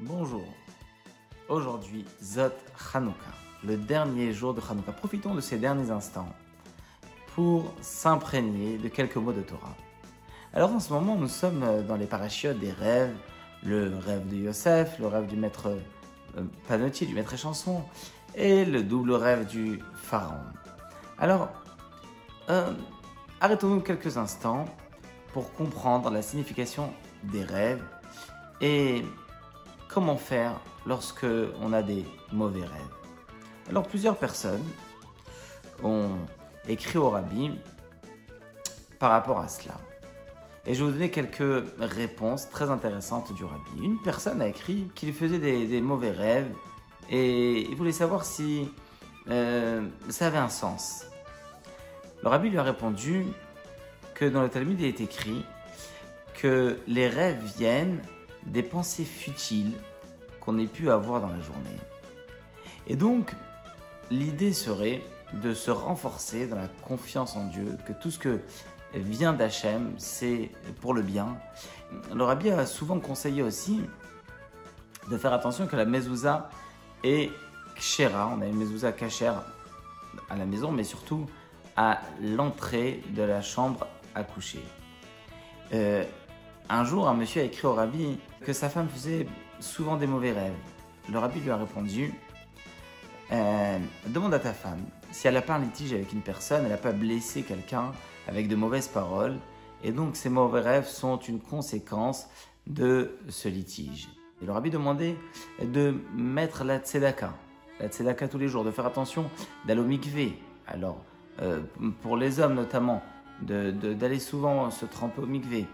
Bonjour, aujourd'hui Zot Hanouka, le dernier jour de Hanouka. Profitons de ces derniers instants pour s'imprégner de quelques mots de Torah. Alors en ce moment, nous sommes dans les parachiotes des rêves, le rêve de Yosef, le rêve du maître panotier, du maître échanson, et le double rêve du pharaon. Alors, arrêtons-nous quelques instants pour comprendre la signification des rêves et comment faire lorsque on a des mauvais rêves. Alors plusieurs personnes ont écrit au Rabbi par rapport à cela. Et je vais vous donner quelques réponses très intéressantes du Rabbi. Une personne a écrit qu'il faisait des mauvais rêves et il voulait savoir si ça avait un sens. Le Rabbi lui a répondu que dans le Talmud il est écrit que les rêves viennent des pensées futiles qu'on ait pu avoir dans la journée. Et donc, l'idée serait de se renforcer dans la confiance en Dieu, que tout ce que vient d'Hachem, c'est pour le bien. Le Rabbi a souvent conseillé aussi de faire attention que la mezouza est kshera. On a une mezouza kashère à la maison, mais surtout à l'entrée de la chambre à coucher. Un jour, un monsieur a écrit au Rabbi que sa femme faisait souvent des mauvais rêves. Le Rabbi lui a répondu demande à ta femme si elle n'a pas un litige avec une personne, elle n'a pas blessé quelqu'un avec de mauvaises paroles, et donc ces mauvais rêves sont une conséquence de ce litige. Et le Rabbi demandait de mettre la tzedaka tous les jours, de faire attention d'aller au mikvé. Alors, pour les hommes notamment, d'aller souvent se tremper au mikvé,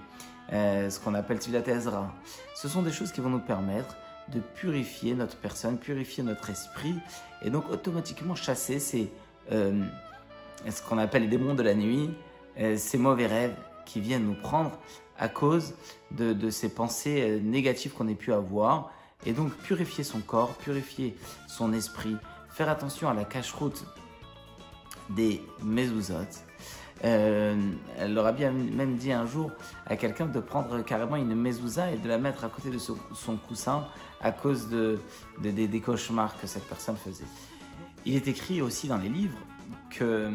ce qu'on appelle Tfilat Ezra. Ce sont des choses qui vont nous permettre de purifier notre personne, purifier notre esprit, et donc automatiquement chasser ce qu'on appelle les démons de la nuit, ces mauvais rêves qui viennent nous prendre à cause de ces pensées négatives qu'on ait pu avoir, et donc purifier son corps, purifier son esprit, faire attention à la cache-route des mezuzot. Le Rabbi a même dit un jour à quelqu'un de prendre carrément une mezouza et de la mettre à côté de son coussin à cause des cauchemars que cette personne faisait. Il est écrit aussi dans les livres que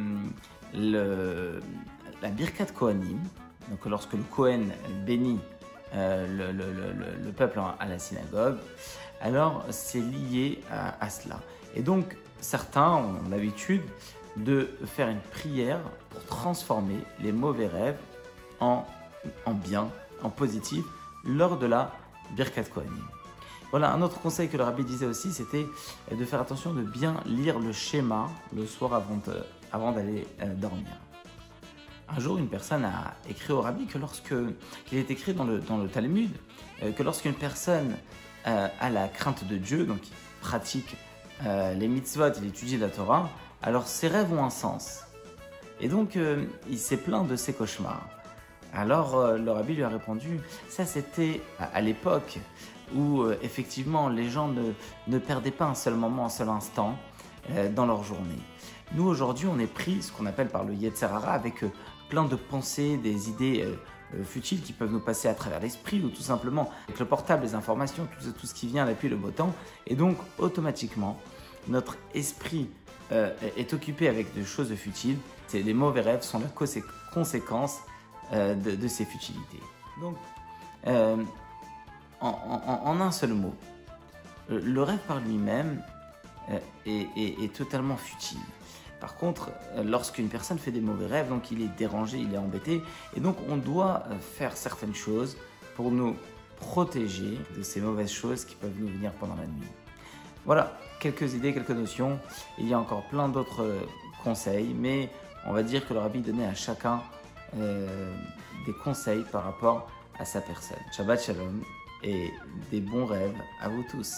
la Birkat Kohanim, donc lorsque le Kohen bénit le peuple à la synagogue, alors c'est lié à cela. Et donc certains ont l'habitude de faire une prière pour transformer les mauvais rêves en bien, en positif, lors de la Birkat Kohanim. Voilà, un autre conseil que le Rabbi disait aussi, c'était de faire attention de bien lire le schéma le soir avant d'aller dormir. Un jour, une personne a écrit au Rabbi qu'il est écrit dans le Talmud, que lorsqu'une personne a la crainte de Dieu, donc il pratique les mitzvot, il étudie la Torah, alors ses rêves ont un sens. Et donc, il s'est plaint de ses cauchemars. Alors, le Rabbi lui a répondu, ça c'était à l'époque où effectivement les gens ne perdaient pas un seul moment, un seul instant dans leur journée. Nous, aujourd'hui, on est pris, ce qu'on appelle par le Yetzer Hara, avec plein de pensées, des idées futiles qui peuvent nous passer à travers l'esprit, ou tout simplement avec le portable, les informations, tout ce qui vient à l'appui, le beau temps. Et donc, automatiquement, notre esprit est occupé avec des choses futiles. Les mauvais rêves sont la conséquence de ces futilités. Donc, en un seul mot, le rêve par lui-même est totalement futile. Par contre, lorsqu'une personne fait des mauvais rêves, donc il est dérangé, il est embêté, et donc on doit faire certaines choses pour nous protéger de ces mauvaises choses qui peuvent nous venir pendant la nuit. Voilà, quelques idées, quelques notions. Il y a encore plein d'autres conseils, mais on va dire que le Rabbi donnait à chacun des conseils par rapport à sa personne. Shabbat Shalom et des bons rêves à vous tous.